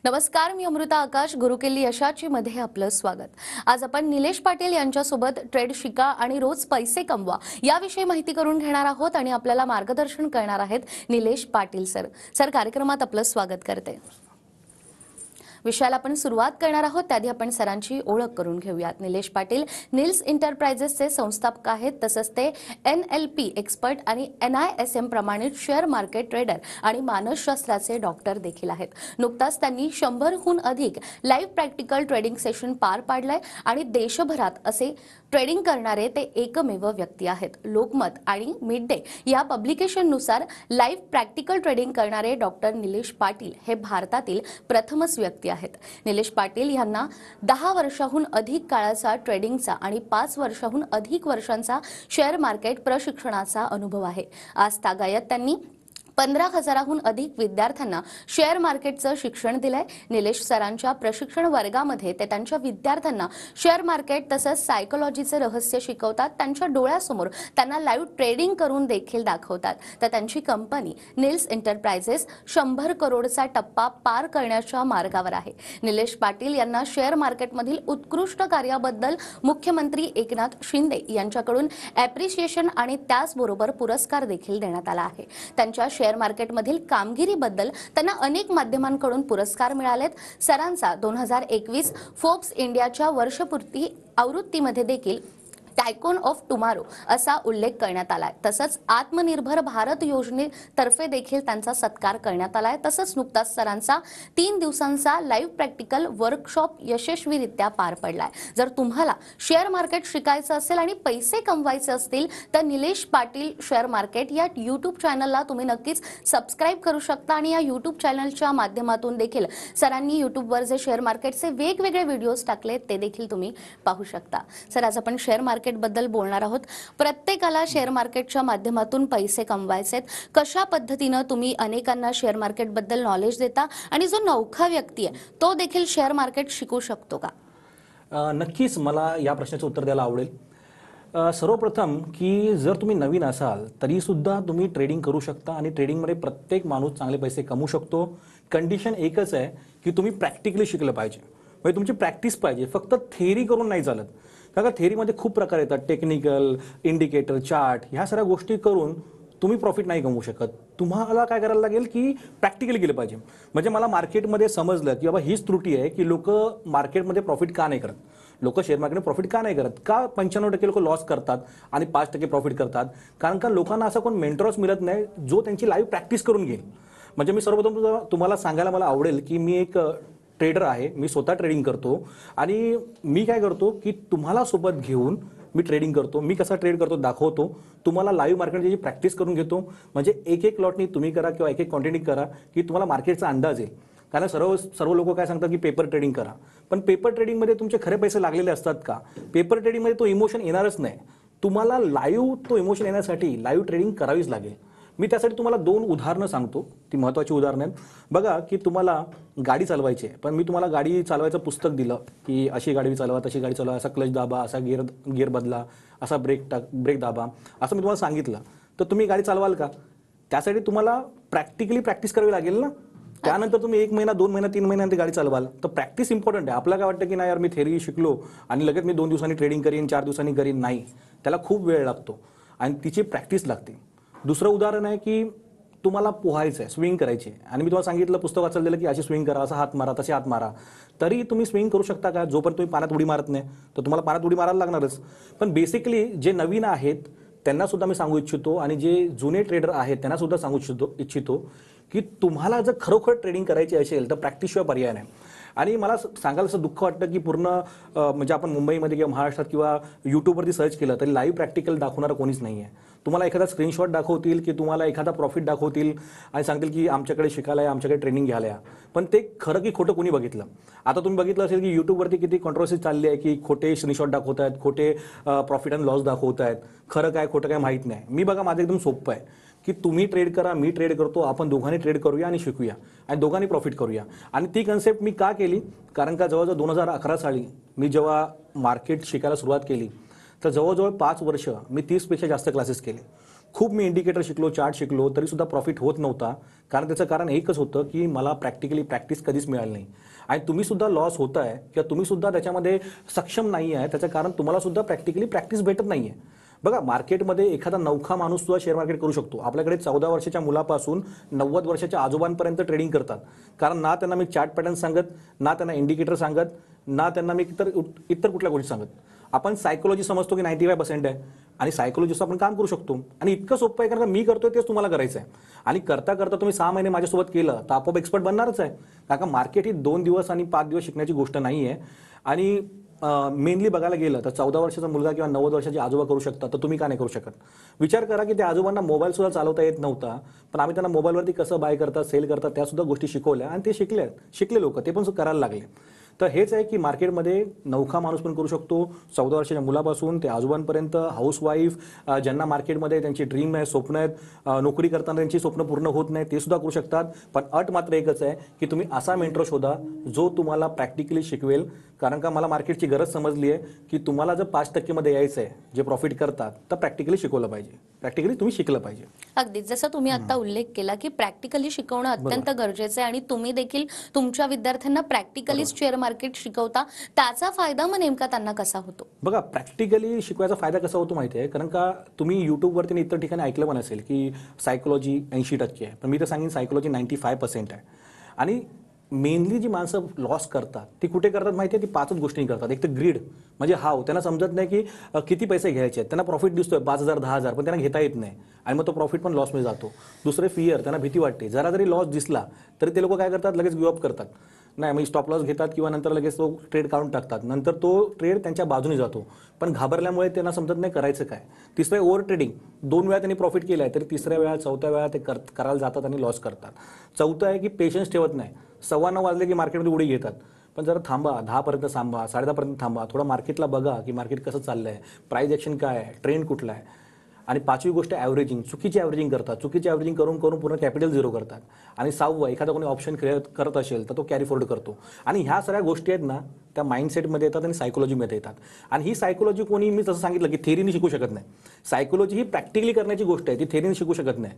नमस्कार, मी अमृता आकाश. गुरुकिल्ली यशाची मध्ये आपलं स्वागत. आज आपण निलेश पाटील यांच्यासोबत ट्रेड शिका आणि रोज पैसे कमवा याविषयी माहिती करून घेणार आहोत आणि आपल्याला मार्गदर्शन करणार आहेत निलेश पाटील सर. कार्यक्रमात आपलं स्वागत करते. विषयाला आपण सुरुवात करणार आहोत त्याआधी आपण सरांची ओळख करून घेऊयात. निलेश पाटील निल्स एंटरप्राइजेसचे संस्थापक आहेत. तसंच ते NLP एक्सपर्ट आणि NISM प्रमाणित शेअर मार्केट ट्रेडर आणि मानसशास्त्राचे डॉक्टर देखील आहेत. नुकताच त्यांनी 100हून अधिक लाईव्ह प्रॅक्टिकल ट्रेडिंग सेशन पार पाडलंय आणि देशभरात असे ट्रेडिंग करणारे ते एकमेव व्यक्ती आहेत. लोकमत आणि मिड डे या पब्लिकेशननुसार लाईव्ह प्रॅक्टिकल ट्रेडिंग करणारे डॉक्टर निलेश पाटील हे भारतातील प्रथमच व्यक्ती आहेत. निलेश पाटील यांना 10 वर्षांहून अधिक काळाचा ट्रेडिंगचा आणि 5 वर्षांहून अधिक वर्षांचा शेअर मार्केट प्रशिक्षणाचा अनुभव आहे. आज तागायत त्यांनी 15,000हून अधिक विद्यार्थ्यांना शेअर मार्केटचं शिक्षण दिलंय. निलेश सरांच्या प्रशिक्षण वर्गामध्ये ते त्यांच्या विद्यार्थ्यांना शेअर मार्केट तसंच सायकोलॉजीचे रहस्य शिकवतात. त्यांच्या डोळ्यासमोर त्यांना लाईव्ह ट्रेडिंग करून देखील दाखवतात. तर त्यांची कंपनी निल्स एंटरप्राइजेस 100 करोडचा टप्पा पार करण्याच्या मार्गावर आहे. निलेश पाटील यांना शेअर मार्केटमधील उत्कृष्ट कार्याबद्दल मुख्यमंत्री एकनाथ शिंदे यांच्याकडून ॲप्रिशिएशन आणि त्याचबरोबर पुरस्कार देखील देण्यात आला आहे. त्यांच्या शेअर मार्केटमधील कामगिरीबद्दल त्यांना अनेक माध्यमांकडून पुरस्कार मिळालेत. सरांचा 2021 फोर्ब्स इंडियाच्या वर्षपूर्ती आवृत्तीमध्ये देखील टायकॉन ऑफ टुमारो असा उल्लेख करण्यात आलाय. तसंच आत्मनिर्भर भारत योजनेतर्फे देखील त्यांचा सत्कार करण्यात आलाय. तसंच नुकताच सरांचा 3 दिवसांचा लाईव्ह प्रॅक्टिकल वर्कशॉप यशस्वीरित्या पार पडलाय. जर तुम्हाला शेअर मार्केट शिकायचं असेल आणि पैसे कमवायचे असतील तर निलेश पाटील शेअर मार्केट या यूट्यूब चॅनलला तुम्ही नक्कीच सबस्क्राईब करू शकता आणि या यूट्यूब चॅनलच्या माध्यमातून देखील सरांनी यूट्यूबवर जे शेअर मार्केटचे वेगवेगळे व्हिडिओज टाकले ते देखील तुम्ही पाहू शकता. सर, आज आपण शेअर मार्केट बद्दल बोलणार आहोत. प्रत्येकाला शेअर मार्केटच्या माध्यमातून पैसे कमवायचे. कशा पद्धतीने तुम्ही अनेकांना शेअर मार्केट बद्दल नॉलेज देता आणि जो नवखा व्यक्ती आहे तो देखील शेअर मार्केट शिकू शकतो का? नक्कीच मला या प्रश्नाचं उत्तर द्यायला आवडेल. सर्वप्रथम की जर तुम्ही नवीन असाल तरी सुद्धा तुम्ही ट्रेडिंग करू शकता आणि ट्रेडिंगमध्ये प्रत्येक माणूस चांगले पैसे कमवू शकतो. कंडिशन एकच आहे की तुम्ही प्रॅक्टिकली शिकलं पाहिजे. म्हणजे तुमची प्रॅक्टिस पाहिजे. फक्त थेअरी करून नाही चालत. कारण थेअरीमध्ये खूप प्रकार येतात. टेक्निकल, इंडिकेटर, चार्ट ह्या सगळ्या गोष्टी करून तुम्ही प्रॉफिट नाही कमवू शकत. तुम्हाला काय करायला लागेल की प्रॅक्टिकली केलं पाहिजे. म्हणजे मला मार्केटमध्ये समजलं की बाबा हीच त्रुटी आहे की लोक मार्केटमध्ये प्रॉफिट का नाही करत. लोक शेअर मार्केटमध्ये प्रॉफिट का नाही करत? का 95% लोक लॉस करतात आणि 5% प्रॉफिट करतात? कारण का लोकांना असा कोण मेंटॉर्स मिळत नाही जो त्यांची लाईव्ह प्रॅक्टिस करून घेईल. म्हणजे मी सर्वप्रथम तुम्हाला सांगायला मला आवडेल की मी एक ट्रेडर आहे. मी स्वतः ट्रेडिंग करतो आणि मी काय करतो की तुम्हाला सोबत घेऊन मी ट्रेडिंग करतो. मी कसा ट्रेड करतो दाखवतो. तुम्हाला लाईव्ह मार्केटची प्रॅक्टिस करून घेतो. म्हणजे एक लॉटनी तुम्ही करा किंवा एक क्वांटिटी करा की तुम्हाला मार्केटचा अंदाज येईल. कारण सर्व लोक काय सांगतात की पेपर ट्रेडिंग करा. पण पेपर ट्रेडिंगमध्ये तुमचे खरे पैसे लागलेले असतात का? पेपर ट्रेडिंगमध्ये तो इमोशन येणारच नाही. तुम्हाला लाईव्ह तो इमोशन येण्यासाठी लाईव्ह ट्रेडिंग करावीच लागेल. मी त्यासाठी तुम्हाला 2 उदाहरणं सांगतो. ती महत्त्वाची उदाहरणं आहेत. बघा की तुम्हाला गाडी चालवायची आहे पण मी तुम्हाला गाडी चालवायचं पुस्तक दिलं की अशी गाडी चालवा, तशी गाडी चालवा, असा क्लच दाबा, असा गिअर बदला, असा ब्रेक दाबा असं मी तुम्हाला सांगितलं तर तुम्ही गाडी चालवाल का? त्यासाठी तुम्हाला प्रॅक्टिकली प्रॅक्टिस करावी लागेल ना. त्यानंतर तुम्ही 1 महिना, 2 महिना, 3 महिन्यानंतर गाडी चालवाल. तर प्रॅक्टिस इम्पॉर्टंट आहे. आपल्याला काय वाटतं की नाही यार मी थेअरी शिकलो आणि लगेच मी 2 दिवसांनी ट्रेडिंग करीन, 4 दिवसांनी करीन. नाही, त्याला खूप वेळ लागतो आणि तिची प्रॅक्टिस लागते. दुसरं उदाहरण आहे की तुम्हाला पोहायचं आहे, स्विंग करायची आहे आणि मी तुम्हाला सांगितलं पुस्तक वाचायला दिलं की अशी स्विंग करा, असा हात मारा, तसे हात मारा. तरी तुम्ही स्विंग करू शकता का? जोपर्यंत तुम्ही पाण्यात उडी मारत नाही तर तुम्हाला पाण्यात उडी मारायला लागणारच. पण बेसिकली जे नवीन आहेत त्यांना सुद्धा मी सांगू इच्छितो आणि जे जुने ट्रेडर आहेत त्यांना सुद्धा सांगू इच्छितो की तुम्हाला जर खरोखर ट्रेडिंग करायची असेल तर प्रॅक्टिसशिवाय पर्याय नाही. आणि मला सांगायला असं दुःख वाटतं की पूर्ण म्हणजे आपण मुंबईमध्ये किंवा महाराष्ट्रात किंवा यूट्यूबवरती सर्च केलं तरी लाईव्ह प्रॅक्टिकल दाखवणारं कोणीच नाही आहे. तुम्हाला एखादा स्क्रीनशॉट दाखवतील की तुम्हाला एखादा प्रॉफिट दाखवतील आणि सांगतील की आमच्याकडे शिकायला आहे, आमच्याकडे ट्रेनिंग घ्यायला आहे. पण ते खरं की खोटं कोणी बघितलं? आता तुम्ही बघितलं असेल की यूट्यूबवरती किती कॉन्ट्रोवर्सी चालली आहे की खोटे स्क्रीनशॉट दाखवत आहेत, खोटे प्रॉफिट अँड लॉस दाखवत आहेत. खरं काय खोटं काय माहीत नाही. मी बघा माझं एकदम सोपं आहे की तुम्ही ट्रेड करा, मी ट्रेड करतो, आपण दोघांनी ट्रेड करूया आणि शिकूया आणि दोघांनी प्रॉफिट करूया. आणि ती कन्सेप्ट मी का केली? कारण का जवळजवळ 2011 साली मी जेव्हा मार्केट शिकायला सुरुवात केली तर जवळजवळ 5 वर्ष मी 30पेक्षा जास्त क्लासेस केले. खूप मी इंडिकेटर शिकलो, चार्ट शिकलो, तरीसुद्धा प्रॉफिट होत नव्हता. कारण त्याचं कारण एकच होतं की मला प्रॅक्टिकली प्रॅक्टिस कधीच मिळाली नाही. आणि तुम्हीसुद्धा लॉस होत आहे किंवा तुम्हीसुद्धा त्याच्यामध्ये सक्षम नाही आहे, त्याचं कारण तुम्हालासुद्धा प्रॅक्टिकली प्रॅक्टिस भेटत नाही आहे. बघा, मार्केटमध्ये एखादा नवखा माणूस सुद्धा शेअर मार्केट करू शकतो. आपल्याकडे 14 वर्षाच्या मुलापासून 90 वर्षाच्या आजोबांपर्यंत ट्रेडिंग करतात. कारण ना त्यांना मी चार्ट पॅटर्न सांगत, ना त्यांना इंडिकेटर सांगत, ना त्यांना मी इतर कुठल्या गोष्टी सांगत. आपण सायकोलॉजी समजतो की 95% आहे आणि सायकोलॉजीचं आपण काम करू शकतो. आणि इतकं सोपं आहे, कारण का मी करतोय तेच तुम्हाला करायचं आहे. आणि करता करता तुम्ही 6 महिने माझ्यासोबत केलं तर आपोआप एक्सपर्ट बनणारच आहे. कारण का मार्केट ही 2 दिवस आणि 5 दिवस शिकण्याची गोष्ट नाही आहे. आणि मेनली बघायला गेलं तर 14 वर्षाचा मुलगा किंवा 90 वर्षाचे आजोबा करू शकतात, तर तुम्ही का नाही करू शकत? विचार करा की त्या आजोबांना मोबाईल सुद्धा चालवता येत नव्हता, पण आम्ही त्यांना मोबाईलवरती कसं बाय करतात, सेल करतात त्या सुद्धा गोष्टी शिकवल्या आणि ते शिकले लोक, ते पण करायला लागले. तर हेच आहे की मार्केटमध्ये नवखा माणूस पण करू शकतो. 14 वर्षाच्या मुलापासून ते आजोबांपर्यंत, हाऊसवाईफ, ज्यांना मार्केटमध्ये त्यांची ड्रीम आहे, स्वप्न आहेत, नोकरी करताना त्यांची स्वप्न पूर्ण होत नाही, ते सुद्धा करू शकतात. पण अट मात्र एकच आहे की तुम्ही असा मेंटर शोधा जो तुम्हाला प्रॅक्टिकली शिकवेल. कारण का मला मार्केटची गरज समजली आहे की तुम्हाला जर 5% मध्ये यायचं आहे, जे प्रॉफिट करतात, तर प्रॅक्टिकली शिकवलं पाहिजे, प्रॅक्टिकली तुम्ही शिकलं पाहिजे. अगदी जसं तुम्ही आता उल्लेख केला की प्रॅक्टिकली शिकवणं अत्यंत गरजेचं आहे आणि तुम्ही देखील तुमच्या विद्यार्थ्यांना प्रॅक्टिकली शेअर मार्केट शिकवता. त्याचा फायदा मग नेमका त्यांना कसा होतो? बघा, प्रॅक्टिकली शिकवायचा फायदा कसा होतो माहिती आहे? कारण का तुम्ही यूट्यूबवरती आणि इतर ठिकाणी ऐकलं पण असेल की सायकोलॉजी 80% आहे, पण मी तर सांगेन सायकोलॉजी 95% आहे. आणि मेनली जी माणसं लॉस करतात ती कुठे करतात माहिती आहे? ती 5च गोष्टी करतात. एक तर ग्रीड, म्हणजे हाव, त्यांना समजत नाही की किती पैसे घ्यायचे आहेत. त्यांना प्रॉफिट दिसतोय 5,000 10,000, पण त्यांना घेता येत नाही आणि मग तो प्रॉफिट पण लॉसमध्ये जातो. दुसरे फिअर, त्यांना भीती वाटते. जरा जरी लॉस दिसला तरी ते लोक काय करतात, लगेच गिवअप करतात. नाही, मग स्टॉप लॉस घेतात किंवा नंतर लगेच तो ट्रेड काढून टाकतात. नंतर तो ट्रेड त्यांच्या बाजूने जातो, पण घाबरल्यामुळे त्यांना समजत नाही करायचं काय. तिसरं ओव्हर ट्रेडिंग. 2 वेळा त्यांनी प्रॉफिट केलं आहे तरी तिसऱ्या वेळा, चौथ्या वेळा ते करायला जातात आणि लॉस करतात. चौथं आहे की पेशन्स ठेवत नाही. 9:15 वाजले की मार्केटमध्ये उडी घेतात. पण जरा थांबा, 10पर्यंत थांबा, 10:30पर्यंत थांबा, थोडं मार्केटला बघा की मार्केट कसं चाललं आहे, प्राइस ॲक्शन काय आहे, ट्रेंड कुठला आहे. आणि 5वी गोष्ट ॲव्हरेजिंग. चुकीची ॲव्हरेजिंग करतात. चुकीची ॲव्हरेजिंग करून करून पूर्ण कॅपिटल झिरो करतात. आणि 6वं, एखादा कोणी ऑप्शन करत असेल तर तो कॅरी फॉरवर्ड करतो. आणि ह्या सगळ्या गोष्टी आहेत ना, त्या माइंडसेटमध्ये येतात आणि सायकोलॉजीमध्ये येतात. आणि ही सायकोलॉजी कोणी, मी जसं सांगितलं की थेरीने शिकू शकत नाही. सायकोलॉजी ही प्रॅक्टिकली करण्याची गोष्ट आहे, ती थेरीने शिकू शकत नाही.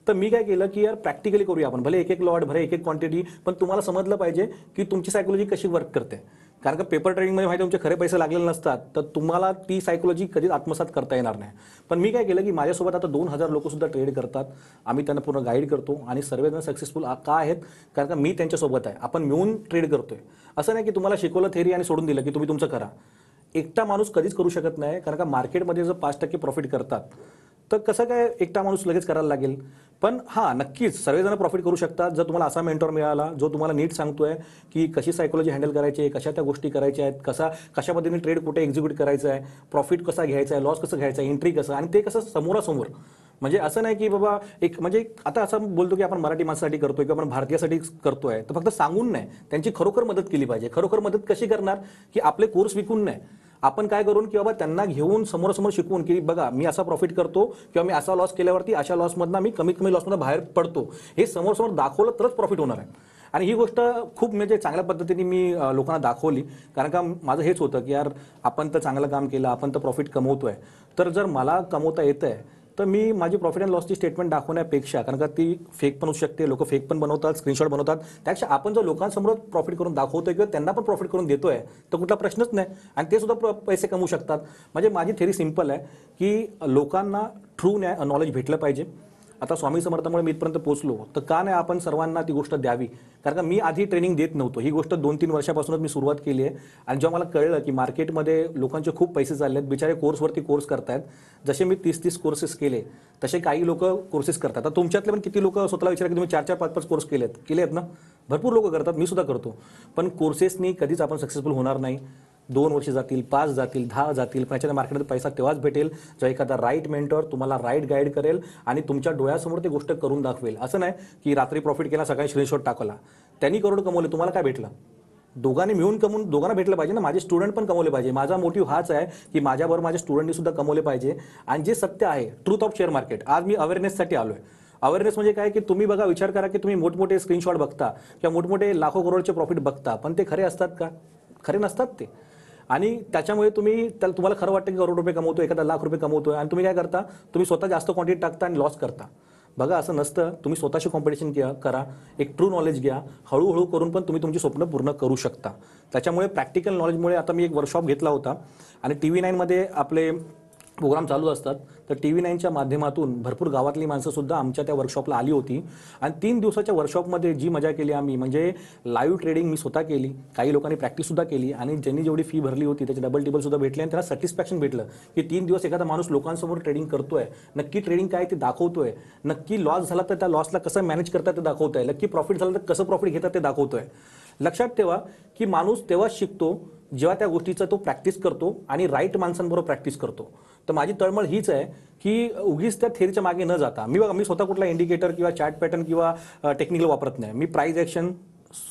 तर मी काय केलं की यार प्रॅक्टिकली करूया आपण. भले एक लॉट, भले एक क्वांटिटी, पण तुम्हाला समजलं पाहिजे की तुमची सायकोलॉजी कशी वर्क करते. कारण का पेपर ट्रेडिंगमध्ये माहिती तुमचे खरे पैसे लागलेले नसतात, तर तुम्हाला ती सायकोलॉजी कधीच आत्मसात करता येणार नाही. पण मी काय केलं की माझ्यासोबत आता 2,000 लोक सुद्धा ट्रेड करतात. आम्ही त्यांना पूर्ण गाईड करतो आणि सर्वजण सक्सेसफुल का आहेत? कारण का मी त्यांच्यासोबत आहे. आपण मिळून ट्रेड करतोय. असं नाही की तुम्हाला शिकवलं थेरी आणि सोडून दिलं की तुम्ही तुमचं करा. एकटा माणूस कधीच करू शकत नाही. कारण का मार्केटमध्ये जर 5% प्रॉफिट करतात तर कसं काय एकटा माणूस लगेच करायला लागेल? पण हां, नक्कीच सर्वजण प्रॉफिट करू शकतात जर तुम्हाला असा मेंटॉर मिळाला जो तुम्हाला नीट सांगतोय की कशी सायकोलॉजी हँडल करायची आहे, कशा त्या गोष्टी करायच्या आहेत, कशा पद्धतीने ट्रेड कुठे एक्झिक्यूट करायचं आहे, प्रॉफिट कसा घ्यायचा आहे, लॉस कसं घ्यायचा आहे, एंट्री कसं, आणि ते कसं समोरासमोर. म्हणजे असं नाही की बाबा एक, म्हणजे आता असं बोलतो की आपण मराठी माणसासाठी करतोय किंवा आपण भारतीयासाठी करतोय, तर फक्त सांगून नाही, त्यांची खरोखर मदत केली पाहिजे. खरोखर मदत कशी करणार? की आपले कोर्स विकून नाही, आपण काय करून की बाबा त्यांना घेऊन समोरासमोर शिकवून की बघा मी असा प्रॉफिट करतो किंवा मी असा लॉस केल्यावरती अशा लॉसमधनं मी कमीत कमी लॉसमधून बाहेर पडतो, हे समोरासमोर दाखवलं तरच प्रॉफिट होणार आहे. आणि ही गोष्ट खूप म्हणजे चांगल्या पद्धतीने मी लोकांना दाखवली. कारण का माझं हेच होतं की यार आपण तर चांगलं काम केलं, आपण तर प्रॉफिट कमवतोय, तर जर मला कमवता येतं आहे तर मी माझी प्रॉफिट अँड लॉसची स्टेटमेंट दाखवण्यापेक्षा, कारण का ती फेक पण होऊ शकते, लोक फेक पण बनवतात, स्क्रीनशॉट बनवतात, त्यापेक्षा आपण जर लोकांसमोर प्रॉफिट करून दाखवतोय किंवा त्यांना पण प्रॉफिट करून देतोय तर कुठला प्रश्नच नाही, आणि ते सुद्धा पैसे कमवू शकतात. म्हणजे माझी थेरी सिंपल आहे की लोकांना ट्रू नॉलेज भेटलं पाहिजे. आता स्वामी समर्थामुळे मी इथपर्यंत पोहोचलो, तर का नाही आपण सर्वांना ती गोष्ट द्यावी? कारण का मी आधी ट्रेनिंग देत नव्हतो. ही गोष्ट 2-3 वर्षापासूनच मी सुरुवात केली आहे. आणि जेव्हा मला कळलं की मार्केटमध्ये लोकांचे खूप पैसे चालले आहेत, बिचारे कोर्सवरती कोर्स करतायत. जसे मी 30-30 कोर्सेस केले तसे काही लोक कोर्सेस करतात. आता तुमच्यातले पण किती लोक स्वतःला विचारा की तुम्ही 4-4, 5-5 कोर्स केलेत ना? भरपूर लोक करतात, मी सुद्धा करतो. पण कोर्सेसनी कधीच आपण सक्सेसफुल होणार नाही. 2 वर्ष जातील, 5 जातील, 10 जातील, पण याच्या मार्केटमध्ये पैसा तेव्हाच भेटेल जेव्हा एखादा राईट मेंटॉर तुम्हाला राईट गाईड करेल आणि तुमच्या डोळ्यासमोर ती गोष्ट करून दाखवेल. असं नाही की रात्री प्रॉफिट केला, सकाळी स्क्रीनशॉट टाकला, त्यांनी करोड कमवले, तुम्हाला काय भेटलं? दोघांनी मिळून कमवून दोघांना भेटलं पाहिजे ना. माझे स्टुडंट पण कमवले पाहिजे. माझा मोटिव्ह हाच आहे की माझ्याबरोबर माझ्या स्टुडंटनी सुद्धा कमवले पाहिजे. आणि जे सत्य आहे, ट्रूथ ऑफ शेअर मार्केट, आज मी अवेअरनेससाठी आलोय. अवेअरनेस म्हणजे काय की तुम्ही बघा, विचार करा की तुम्ही मोठमोठे स्क्रीनशॉट बघता किंवा मोठमोठे लाखो करोडचे प्रॉफिट बघता, पण ते खरे असतात का? खरे नसतात ते. आणि त्याच्यामुळे तुम्हाला खरं वाटतं की करोड रुपये कमवतोय, एखादा लाख रुपये कमवतोय, आणि तुम्ही काय करता, तुम्ही स्वतः जास्त क्वांटिटी टाकता आणि लॉस करता. बघा, असं नसतं. तुम्ही स्वतःशी कॉम्पिटिशन करा, एक ट्रू नॉलेज घ्या, हळूहळू करून पण तुम्ही तुमची स्वप्न पूर्ण करू शकता. त्याच्यामुळे प्रॅक्टिकल नॉलेजमुळे आता मी एक वर्कशॉप घेतला होता आणि TV9 मध्ये आपले प्रोग्राम चालू असतात. तर TV9च्या माध्यमातून भरपूर गावातली माणसं सुद्धा आमच्या त्या वर्कशॉपला आली होती आणि 3 दिवसाच्या वर्कशॉपमध्ये जी मजा केली आम्ही, म्हणजे लाईव्ह ट्रेडिंग मी स्वतः केली, काही लोकांनी प्रॅक्टिस सुद्धा केली आणि ज्यांनी जेवढी फी भरली होती त्याचे डबल टेबल सुद्धा भेटले आणि त्यांना सॅटिस्फॅक्शन भेटलं की 3 दिवस एखादा माणूस लोकांसमोर ट्रेडिंग करतोय, नक्की ट्रेडिंग काय ते दाखवतोय, नक्की लॉस झाला तर त्या लॉसला कसं मॅनेज करतात ते दाखवतोय, नक्की प्रॉफिट झालं तर कसं प्रॉफिट घेतात ते दाखवतोय. लक्षात ठेवा की माणूस तेव्हाच शिकतो जेव्हा त्या गोष्टीचा तो प्रॅक्टिस करतो आणि राईट माणसांबरोबर प्रॅक्टिस करतो. तर माझी तळमळ हीच आहे की उगीच त्या थेरीच्या मागे न जाता, मी स्वतः कुठला इंडिकेटर किंवा चार्ट पॅटर्न किंवा टेक्निकल वापरत नाही. मी प्राइस ॲक्शन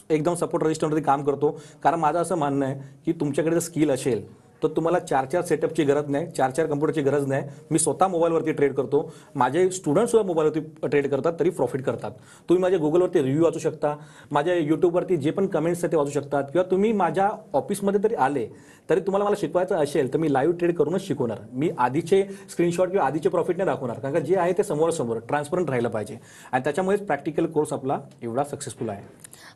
एकदम सपोर्ट रजिस्टरवरती काम करतो. कारण माझं असं म्हणणं आहे की तुमच्याकडे जर स्किल असेल तर तुम्हाला 4-4 सेटअपची गरज नाही, 4-4 कम्प्युटरची गरज नाही. मी स्वतः मोबाईलवरती ट्रेड करतो, माझे स्टुडंटसुद्धा मोबाईलवरती ट्रेड करतात तरी प्रॉफिट करतात. तुम्ही माझ्या गुगलवरती रिव्ह्यू वाचू शकता, माझ्या यूट्यूबवरती जे पण कमेंट्स आहेत ते वाचू शकतात, किंवा तुम्ही माझ्या ऑफिसमध्ये तरी आले तरी तुम्हाला मला शिकवायचं असेल तर मी लाईव्ह ट्रेड करूनच शिकवणार. मी आधीचे स्क्रीनशॉट किंवा आधीचे प्रॉफिट नाही दाखवणार, कारण का जे आहे ते समोरासमोर ट्रान्सपरंट राहिलं पाहिजे आणि त्याच्यामुळेच प्रॅक्टिकल कोर्स आपला एवढा सक्सेसफुल आहे.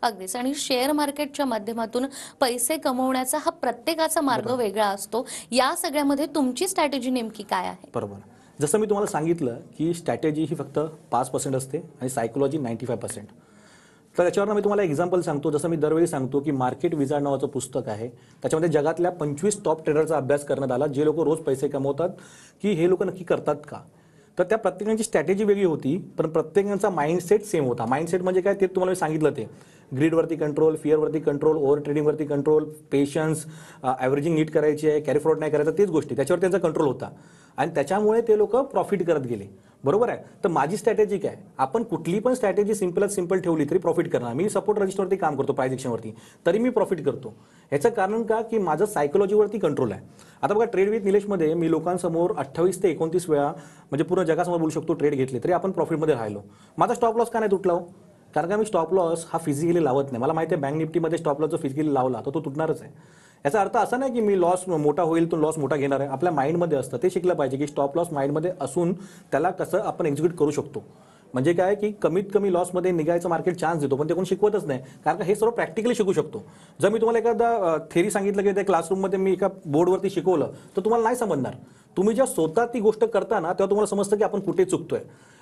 अगदीच. आणि शेअर मार्केटच्या माध्यमातून पैसे कमवण्याचा हा प्रत्येकाचा मार्ग वेगळा असतो. या सगळ्यामध्ये तुमची स्ट्रॅटेजी नेमकी काय आहे? बरोबर. जसं मी तुम्हाला सांगितलं की स्ट्रॅटेजी ही फक्त 5% असते आणि सायकोलॉजी 95%. तर त्याच्यावर मी तुम्हाला एक्झाम्पल सांगतो. जसं मी दरवेळी सांगतो की मार्केट विझार्ड नावाचं पुस्तक आहे, त्याच्यामध्ये जगातल्या 25 टॉप ट्रेडरचा अभ्यास करण्यात आला, जे लोक रोज पैसे कमवतात, की हे लोक नक्की करतात का. तर त्या प्रत्येकाची स्ट्रॅटेजी वेगळी होती, पण प्रत्येकाचा माइंडसेट सेम होता. माइंडसेट म्हणजे काय ते तुम्हाला मी सांगितलं, ते ग्रीडवरती कंट्रोल, फिअरवरती कंट्रोल, ओव्हर ट्रेडिंगवरती कंट्रोल, पेशन्स, ॲव्हरेजिंग नीट करायची आहे, कॅरी फ्रॉड नाही करायचं, तेच गोष्टी त्याच्यावर त्यांचा कंट्रोल होता आणि त्याच्यामुळे ते लोक प्रॉफिट करत गेले. बरोबर आहे. तर माझी स्ट्रॅटेजी काय, आपण कुठली पण स्ट्रॅटेजी सिंपल ठेवली तरी प्रॉफिट करणार. मी सपोर्ट रजिस्टरवरती काम करतो, प्राइस ॲक्शनवरती, तरी मी प्रॉफिट करतो. ह्याचं कारण का, की माझं सायकोलॉजीवरती कंट्रोल आहे. आता बघा, ट्रेड विथ निलेशमध्ये मी लोकांसमोर 28 ते 29 वेळा, म्हणजे पूर्ण जगासमोर बोलू शकतो, ट्रेड घेतले तरी आपण प्रॉफिटमध्ये राहिलो. माझा स्टॉप लॉस का नाही तुटला? कारण का मी स्टॉप लॉस हा फिजिकली लावत नाही. मला माहिती आहे बँक निफ्टीमध्ये स्टॉप लॉस जो फिजिकली लावला तर तो तुटणारच आहे. याचा अर्थ असा नाही की मी लॉस मोठा होईल तो लॉस मोठा घेणार आहे. आपल्या माइंडमध्ये असतं, ते शिकलं पाहिजे की स्टॉप लॉस माइंडमध्ये असून त्याला कसं आपण एक्झिक्यूट करू शकतो. म्हणजे काय की कमीत कमी लॉसमध्ये निघायचं मार्केट चान्स देतो, पण ते कोण शिकवतच नाही. कारण का हे सर्व प्रॅक्टिकली शिकू शकतो. जर मी तुम्हाला एखादा थेरी सांगितलं की त्या क्लासरूममध्ये मी एका बोर्डवरती शिकवलं तर तुम्हाला नाही समजणार. तुम्ही जेव्हा स्वतः ती गोष्ट करता ना तेव्हा तुम्हाला समजतं की आपण कुठे चुकतोय.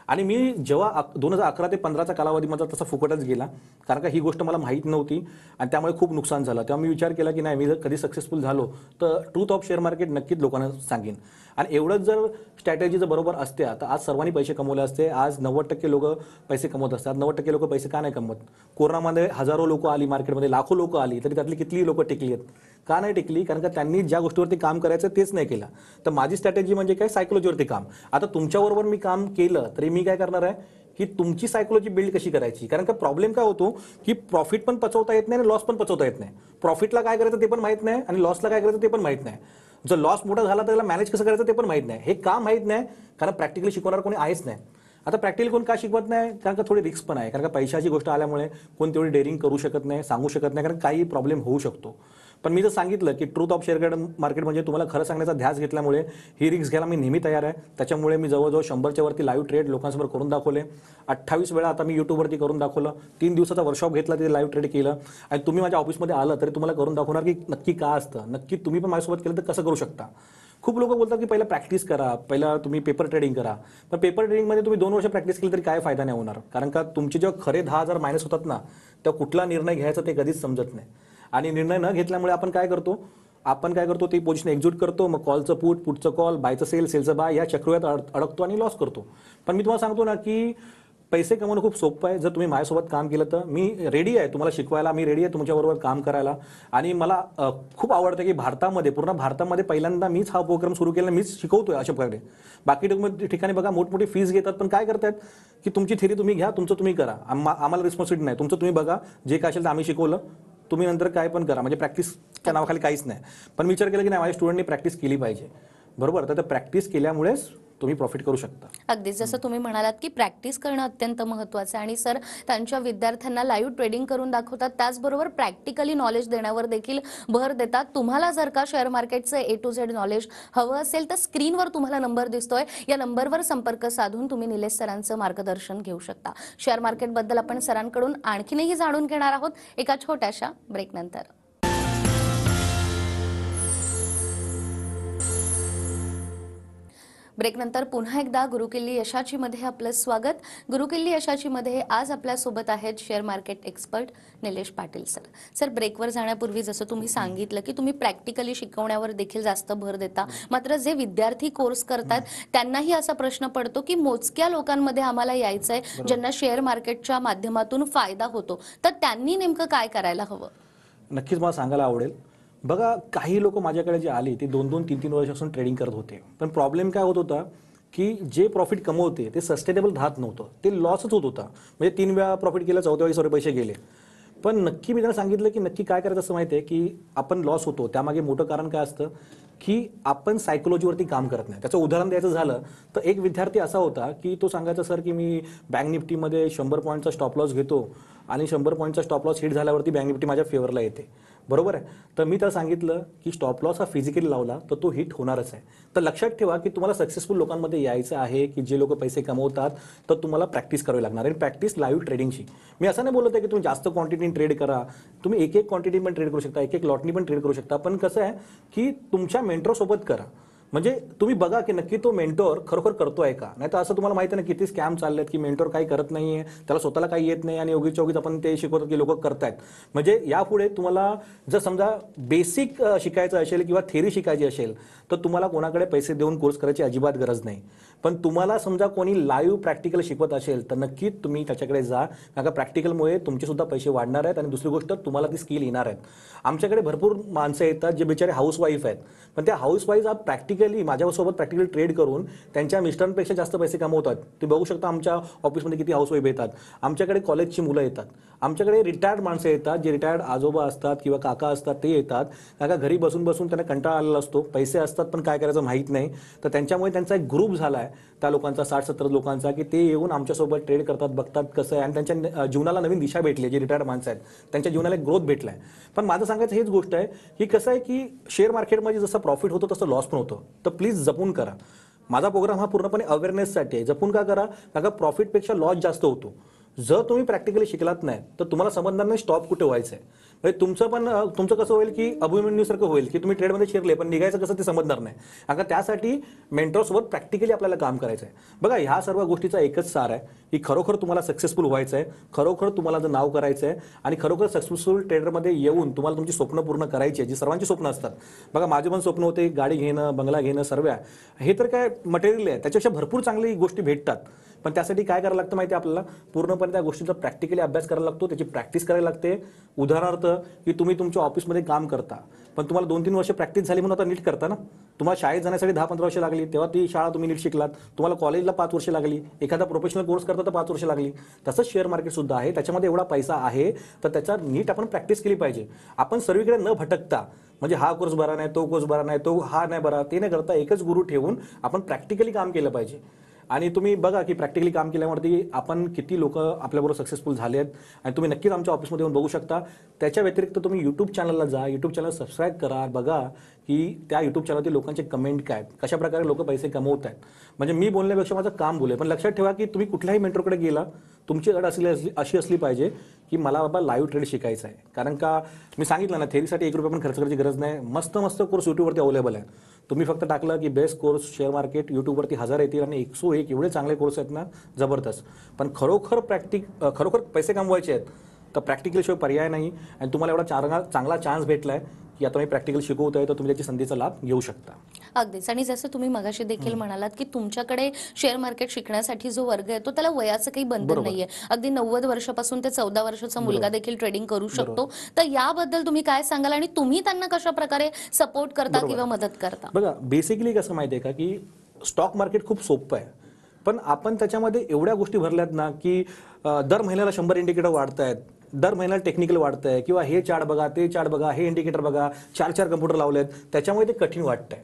आणि मी जेव्हा 2011 ते 15चा कालावधी माझा तसा फुकटच गेला, कारण का ही गोष्ट मला माहीत नव्हती आणि त्यामुळे खूप नुकसान झालं. तेव्हा मी विचार केला की नाही, मी जर कधी सक्सेसफुल झालो तर ट्रूथ ऑफ शेअर मार्केट नक्कीच लोकांना सांगेन. आणि एवढंच जर स्ट्रॅटेजी जर बरोबर असते तर आज सर्वांनी पैसे कमवले असते. आज 90% लोक पैसे कमवत असतात. 90% लोक पैसे का नाही कमवत? कोरोनामध्ये हजारो लोक आली मार्केटमध्ये, लाखो लोक आली, तरी त्यातली किती लोक टिकली आहेत? का नाही टिकली? कारण का त्यांनी ज्या गोष्टीवरती काम करायचं तेच नाही केलं. तर माझी स्ट्रॅटेजी म्हणजे काय, सायकोलॉजीवरती काम. आता तुमच्याबरोबर मी काम केलं तरी मी काय करणार आहे की तुमची सायकोलॉजी बिल्ड कशी करायची. कारण का प्रॉब्लेम काय होतो की प्रॉफिट पण पचवता येत नाही आणि लॉस पण पचवता येत नाही. प्रॉफिटला काय करायचं ते पण माहीत नाही आणि लॉसला काय करायचं ते पण माहीत नाही. जर लॉस मोठा झाला तर त्याला मॅनेज कसं करायचं ते पण माहीत नाही. हे का माहीत नाही? कारण प्रॅक्टिकली शिकवणार कोणी आहेच नाही. आता प्रॅक्टिकली कोण का शिकवत नाही? कारण का थोडी रिस्क पण आहे. कारण का पैशाची गोष्ट आल्यामुळे कोण तेवढी डेअरिंग करू शकत नाही, सांगू शकत नाही, कारण काही प्रॉब्लेम होऊ शकतो. पण मी जर सांगितलं की ट्रूथ ऑफ शेअर मार्केट म्हणजे तुम्हाला खरं सांगण्याचा ध्यास घेतल्यामुळे ही रिस्क घ्यायला मी नेहमी तयार आहे. त्याच्यामुळे मी जवळजवळ 100च्या वरती लाईव्ह ट्रेड लोकांसमोर करून दाखवले. 28 वेळा आता मी यूट्यूबवरती करून दाखवलं. 3 दिवसाचा वर्कशॉप घेतला, तिथे लाईव्ह ट्रेड केलं. आणि तुम्ही माझ्या ऑफिसमध्ये आलं तरी तुम्हाला करून दाखवणार की नक्की का असतं, नक्की तुम्ही पण माझ्यासोबत केलं तर कसं करू शकता. खूप लोक बोलतात की पहिला प्रॅक्टिस करा, पहिला तुम्ही पेपर ट्रेडिंग करा. पण पेपर ट्रेडिंगमध्ये तुम्ही 2 वर्ष प्रॅक्टिस केली तरी काय फायदा नाही होणार. कारण का तुमचे जेव्हा खरे 10,000 मायनस होतात ना, तेव्हा कुठला निर्णय घ्यायचा ते कधीच समजत नाही. आणि निर्णय न घेतल्यामुळे आपण काय करतो ती पोझिशन एक्झिक्यूट करतो. मग कॉलचं पुटचं कॉल, बायचं सेल, सेलचं बाय या चक्रव्यूहात अडकतो आणि लॉस करतो. पण मी तुम्हाला सांगतो ना की पैसे कमवणं खूप सोपं आहे. जर तुम्ही माझ्यासोबत काम केलं तर मी रेडी आहे तुम्हाला शिकवायला, मी रेडी आहे तुमच्याबरोबर काम करायला. आणि मला खूप आवडतं की पूर्ण भारतामध्ये पहिल्यांदा मीच हा उपक्रम सुरू केला, मीच शिकवतोय अशा प्रकारे. बाकी ठिकाणी बघा मोठमोठी फीज घेतात, पण काय करतात की तुमची थेरी तुम्ही घ्या, तुमचं तुम्ही करा, आम्हाला रिस्पॉन्सिबिलिटी नाही, तुमचं तुम्ही बघा, जे काय असेल तर आम्ही शिकवलं, तुम्ही नंतर काय पण करा. म्हणजे प्रॅक्टिसच्या नावाखाली काहीच नाही. पण विचार केला की नाही, माझ्या स्टुडंटनी प्रॅक्टिस केली पाहिजे. बरोबर. तर प्रॅक्टिस केल्यामुळेच तुम्ही प्रॉफिट करू शकता. अगदीच जसं तुम्ही म्हणालात की प्रॅक्टिस करणं अत्यंत महत्त्वाचं आहे आणि सर त्यांच्या विद्यार्थ्यांना लाईव्ह ट्रेडिंग करून दाखवतात, त्याचबरोबर प्रॅक्टिकली नॉलेज देण्यावर देखील भर देतात. तुम्हाला जर का शेअर मार्केटचं A to Z नॉलेज हवं असेल तर स्क्रीनवर तुम्हाला नंबर दिसतोय, या नंबरवर संपर्क साधून तुम्ही निलेश सरांचं मार्गदर्शन घेऊ शकता. शेअर मार्केटबद्दल आपण सरांकडून आणखीनही जाणून घेणार आहोत एका छोट्याशा ब्रेकनंतर. ब्रेकनंतर पुन्हा एकदा गुरुकिल्ली यशाची मध्ये आपलं स्वागत. गुरुकिल्ली यशाची मध्ये आज आपल्यासोबत आहेत share market expert Nilesh Patil sir. Sir, ब्रेकवर जाण्यापूर्वी जसं तुम्ही सांगितलं की तुम्ही प्रॅक्टिकली शिकवण्यावर देखील जास्त भर देता, मात्र जे विद्यार्थी कोर्स करतात त्यांनाही असा प्रश्न पडतो की मोजक्या लोकांमध्ये आम्हाला यायचंय ज्यांना शेअर मार्केटच्या माध्यमातून फायदा होतो, तर त्यांनी नेमकं काय करायला हवं? नक्कीच मला सांगायला आवडेल. बघा, काही लोक माझ्याकडे जे आले ते 2-2, 3-3 वर्षापासून ट्रेडिंग करत होते, पण प्रॉब्लेम काय होत होता की जे प्रॉफिट कमवते ते सस्टेनेबल राहत नव्हतं, ते लॉसच होत होता. म्हणजे 3 वेळा प्रॉफिट केलं, 4थ्या वेळी सर्व पैसे गेले. पण नक्की मी त्यांना सांगितलं की नक्की काय करायचं असं माहिती आहे की आपण लॉस होतो त्यामागे मोठं कारण काय असतं की आपण सायकोलॉजीवरती काम करत नाही. त्याचं उदाहरण द्यायचं झालं तर एक विद्यार्थी असा होता की तो सांगायचा, सर की मी बँक निफ्टीमध्ये 100 पॉईंटचा स्टॉप लॉस घेतो आणि 100 पॉईंटचा स्टॉप लॉस हिट झाल्यावरती बँक निफ्टी माझ्या फेवरला येते. बरोबर आहे. तर मी त्याला सांगितलं की स्टॉप लॉस हा फिजिकली लावला तर तो हिट होणारच आहे. तर लक्षात ठेवा की तुम्हाला सक्सेसफुल लोकांमध्ये यायचं आहे की जे लोक पैसे कमवतात, तर तुम्हाला प्रॅक्टिस करावी लागणार आहे. प्रॅक्टिस लाईव्ह ट्रेडिंगची. मी असं नाही बोलत आहे की तुम्ही जास्त क्वांटिटीने ट्रेड करा, तुम्ही एक क्वांटिटी पण ट्रेड करू शकता, एक लॉटनी पण ट्रेड करू शकता, पण कसं आहे की तुमच्या मेंटरसोबत करा. म्हणजे तुम्ही बघा की नक्की तो मेंटॉर खरोखर करतोय का. नाही तर असं तुम्हाला माहिती आहे ना किती स्कॅम चाललेत की मेंटॉर काही करत नाहीये, त्याला स्वतःला काही येत नाही आणि योगीच चोगीच आपण ते शिकवतो की लोक करतायत. म्हणजे यापुढे तुम्हाला जर समजा बेसिक शिकायचं असेल किंवा थेरी शिकायची असेल तर तुम्हाला कोणाकडे पैसे देऊन कोर्स करायची अजिबात गरज नाही. पण तुम्हाला समजा कोणी लाईव्ह प्रॅक्टिकल शिकवत असेल तर नक्कीच तुम्ही त्याच्याकडे जा, कारण का प्रॅक्टिकलमुळे तुमचे सुद्धा पैसे वाढणार आहेत आणि दुसरी गोष्ट तुम्हाला ती स्किल येणार आहेत. आमच्याकडे भरपूर माणसं येतात जे बिचारे हाऊसवाईफ आहेत, पण त्या हाऊसवाईफ आज प्रॅक्टिकली माझ्यासोबत प्रॅक्टिकली ट्रेड करून त्यांच्या मिस्टरांपेक्षा जास्त पैसे कमवतात. ते बघू शकता आमच्या ऑफिसमध्ये किती हाऊसवाईफ येतात. आमच्याकडे कॉलेजची मुलं येतात, आमच्याकडे रिटायर्ड माणसं येतात, जे रिटायर्ड आजोबा असतात किंवा काका असतात ते येतात. काका घरी बसून बसून त्यांना कंटाळा आलेला असतो, पैसे असतात पण काय करायचं माहीत नाही. तर त्यांच्यामुळे त्यांचा एक ग्रुप झाला आहे त्या लोकांचा, 60-70 लोकांचा, की ते येऊन आमच्यासोबत ट्रेड करतात, बघतात कसं आहे आणि त्यांच्या जीवनाला नवीन दिशा भेटली. जे रिटायर्ड माणसं आहेत त्यांच्या जीवनाला एक ग्रोथ भेटला आहे. पण माझं सांगायचं हेच गोष्ट आहे की कसं आहे की शेअर मार्केटमध्ये जसं प्रॉफिट होतं तसं लॉस पण होतं. तर प्लीज जपून करा. माझा प्रोग्राम हा पूर्णपणे अवेअरनेससाठी आहे. जपून का करा, कारण प्रॉफिटपेक्षा लॉस जास्त होतो. जर तुम्ही प्रॅक्टिकली शिकलात नाही तर तुम्हाला समजणार नाही स्टॉप कुठे व्हायचं आहे. म्हणजे तुमचं कसं होईल की अभिमन्यूसारखं होईल की तुम्ही ट्रेडमध्ये शिरले पण निघायचं कसं ते समजणार नाही. कारण त्यासाठी मेंटॉरसोबत प्रॅक्टिकली आपल्याला काम करायचं आहे. बघा, ह्या सर्व गोष्टीचा एकच सार आहे की खरोखर तुम्हाला सक्सेसफुल व्हायचं आहे, खरोखर तुम्हाला जर नाव करायचं आहे आणि खरोखर सक्सेसफुल ट्रेडरमध्ये येऊन तुम्हाला तुमची स्वप्न पूर्ण करायची आहे, जी सर्वांची स्वप्न असतात. बघा, माझे पण स्वप्न होते गाडी घेणं, बंगला घेणं, सर्व हे तर काय मटेरियल आहे, त्याच्यापेक्षा भरपूर चांगली गोष्टी भेटतात. पण त्यासाठी काय करायला लागतं माहिती आहे आपल्याला, पूर्णपणे त्या गोष्टींचा प्रॅक्टिकली अभ्यास करायला लागतो, त्याची प्रॅक्टिस करायला लागते. उदाहरणार्थ की तुम्ही तुमच्या ऑफिसमध्ये काम करता पण तुम्हाला 2-3 वर्ष प्रॅक्टिस झाली म्हणून आता नीट करता ना. तुम्हाला शाळेत जाण्यासाठी 10-15 वर्ष लागली, तेव्हा ती शाळा तुम्ही नीट शिकलात. तुम्हाला कॉलेजला 5 वर्ष लागली, एखादा प्रोफेशनल कोर्स करता तर 5 वर्ष लागली. तसंच शेअर मार्केट सुद्धा आहे, त्याच्यामध्ये एवढा पैसा आहे तर त्याचा नीट आपण प्रॅक्टिस केली पाहिजे. आपण सर्वीकडे न भटकता, म्हणजे हा कोर्स बरा नाही, तो कोर्स बरा नाही, तो हा नाही बरा, ते नाही करता एकच गुरु ठेवून आपण प्रॅक्टिकली काम केलं पाहिजे. आणि तुम्ही बघा की प्रॅक्टिकली काम केल्यावरती आपण किती लोक आपल्याबरोबर सक्सेसफुल झाले आहेत आणि तुम्ही नक्कीच आमच्या ऑफिसमध्ये येऊन बघू शकता. त्याच्या व्यतिरिक्त तुम्ही यूट्यूब चॅनलला जा, यूट्यूब चॅनल सबस्क्राईब करा, बघा की त्या यूट्यूब चॅनलवरती लोकांचे कमेंट काय आहेत, कशा प्रकारे लोक पैसे कमवत आहेत. म्हणजे मी बोलण्यापेक्षा माझं काम बोले. पण लक्षात ठेवा की तुम्ही कुठल्याही मेंटरकडे गेला, तुमची अड अशी असली पाहिजे की मला बाबा लाईव्ह ट्रेड शिकायचं आहे. कारण का मी सांगितलं ना, थेरीसाठी 1 रुपया पण खर्च करायची गरज नाही. मस्त मस्त कोर्स यूट्यूबवरती अवेलेबल आहे. तुम्ही फक्त टाकलं की बेस्ट कोर्स शेअर मार्केट, यूट्यूबवर 1000 येतील आणि 101 एवढे चांगले कोर्स आहेत ना, जबरदस्त. पण खरोखर पैसे कमवायचे आहेत तर प्रॅक्टिकलशिवाय पर्याय नाही. आणि तुम्हाला एवढा चांगला चान्स भेटला आहे की आता मी प्रॅक्टिकल शिकवत आहे तर तुम्ही त्याची संधीचा लाभ घेऊ शकता. अगदीच. आणि जसं तुम्ही मगाशी देखील म्हणालात की तुमच्याकडे शेअर मार्केट शिकण्यासाठी जो वर्ग येतो त्याला वयाचं काही बंधन नाहीये. अगदी 90 वर्षापासून ते 14 वर्षाचा मुलगा देखील ट्रेडिंग करू शकतो. तर याबद्दल तुम्ही काय सांगाल आणि तुम्ही त्यांना कशा प्रकारे सपोर्ट करता किंवा मदत करता? बघा, बेसिकली कसं माहिती आहे का की स्टॉक मार्केट खूप सोपं आहे, पण आपण त्याच्यामध्ये एवढ्या गोष्टी भरल्यात ना की दर महिन्याला 100 इंडिकेटर वाढत आहेत, दर महिन्याला टेक्निकल वाढत आहे, किंवा हे चार्ट बघा, ते चार्ट बघा, हे इंडिकेटर बघा, 4 कम्प्युटर लावलेत, त्याच्यामुळे ते कठीण वाटतंय.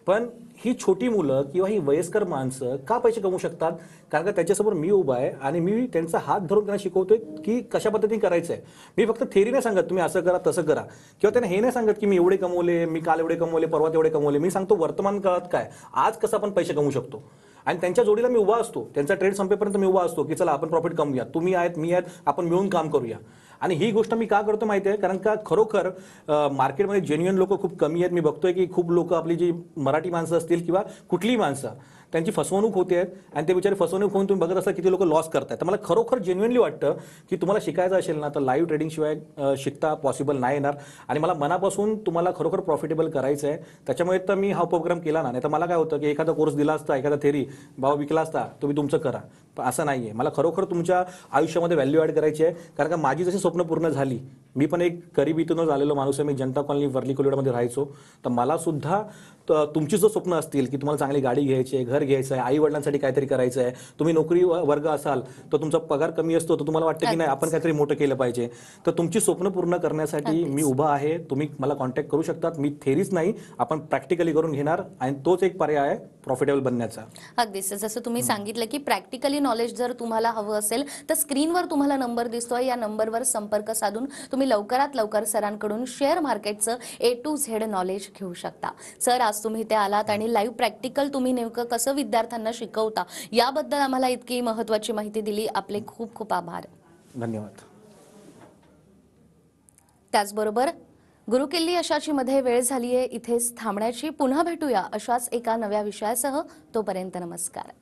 पण ही छोटी मुलं किंवा ही वयस्कर माणसं का पैसे कमवू शकतात? कारण का त्याच्यासमोर मी उभा आहे आणि मी त्यांचा हात धरून त्यांना शिकवतोय की कशा पद्धतीने करायचं आहे. मी फक्त थेरी नाही सांगत तुम्ही असं करा तसं करा, किंवा त्यांना हे नाही सांगत की मी एवढे कमवले, मी काल एवढे कमवले, परवा तेवढे कमवले. मी सांगतो वर्तमान काळात काय, आज कसं आपण पैसे कमवू शकतो. आणि त्यांच्या जोडीला मी उभा असतो, त्यांचा ट्रेड संपेपर्यंत मी उभा असतो की चला आपण प्रॉफिट कमवूया, तुम्ही आहेत मी आहेत, आपण मिळून काम करूया. आणि ही गोष्ट मी का करतो माहिती आहे? कारण का खरोखर मार्केटमध्ये जेन्युइन लोक खूप कमी आहेत. मी बघतोय की खूप लोक आपली जी मराठी माणसं असतील किंवा कुठलीही माणसं, त्यांची फसवणूक होते आणि ते बिचारे फसवणूक होऊन तुम्ही बघत असता किती लोक लॉस करतायत. तर मला खरोखर जेन्युइनली वाटतं की तुम्हाला शिकायचं असेल ना तर लाईव्ह ट्रेडिंग शिवाय शिकता पॉसिबल नाही येणार. आणि मला मनापासून तुम्हाला खरोखर प्रॉफिटेबल करायचं आहे. त्याच्यामुळे तर मी हा प्रोग्राम केला ना. नाही तर मला काय होतं की एखादा कोर्स दिला असता, एखादा थेरी बाबा विकला असता, तुम्ही तुमचं करा. पण असं नाही आहे. मला खरोखर तुमच्या आयुष्यामध्ये व्हॅल्यू ॲड करायची आहे. कारण का माझी जशी स्वप्न पूर्ण झाली, मी पण एक गरिबीतूनच आलेलो माणूस आहे. मी जनता कॉलनी वर्ली कोलिवाडमध्ये राहायचो. तर मला सुद्धा तुमची जर स्वप्न असतील की तुम्हाला चांगली गाडी घ्यायची आहे, घर घ्यायचं आहे, आई वडिलांसाठी काहीतरी करायचं आहे, तुम्ही नोकरी वर्ग असाल तर तुमचा पगार कमी असतो, तर तुम्हाला वाटतं की नाही आपण काहीतरी मोठं केलं पाहिजे, तर तुमची स्वप्न पूर्ण करण्यासाठी मी उभा आहे. तुम्ही मला कॉन्टॅक्ट करू शकतात. मी थेरीच नाही, आपण प्रॅक्टिकली करून घेणार आणि तोच एक पर्याय आहे प्रॉफिटेबल बनण्याचा. अगदीच जसं तुम्ही सांगितलं की प्रॅक्टिकली नॉलेज जर तुम्हाला हवं असेल तर स्क्रीनवर तुम्हाला नंबर दिसतोय, या नंबरवर संपर्क साधून तुम्ही लवकरात लवकर सरांकडून शेअर मार्केटचं A to Z नॉलेज घेऊ शकता. सर, आज तुम्ही ते आलात आणि लाईव्ह प्रॅक्टिकल तुम्ही नेमकं कसं विद्यार्थ्यांना शिकवता याबद्दल आम्हाला इतकी महत्त्वाची माहिती दिली. आपले खूप खूप आभार. धन्यवाद. त्याचबरोबर गुरुकिल्ली अशाची मध्ये वेळ झालीये इथेच थांबण्याची. पुन्हा भेटूया अशाच एका नव्या विषयासह. तोपर्यंत नमस्कार.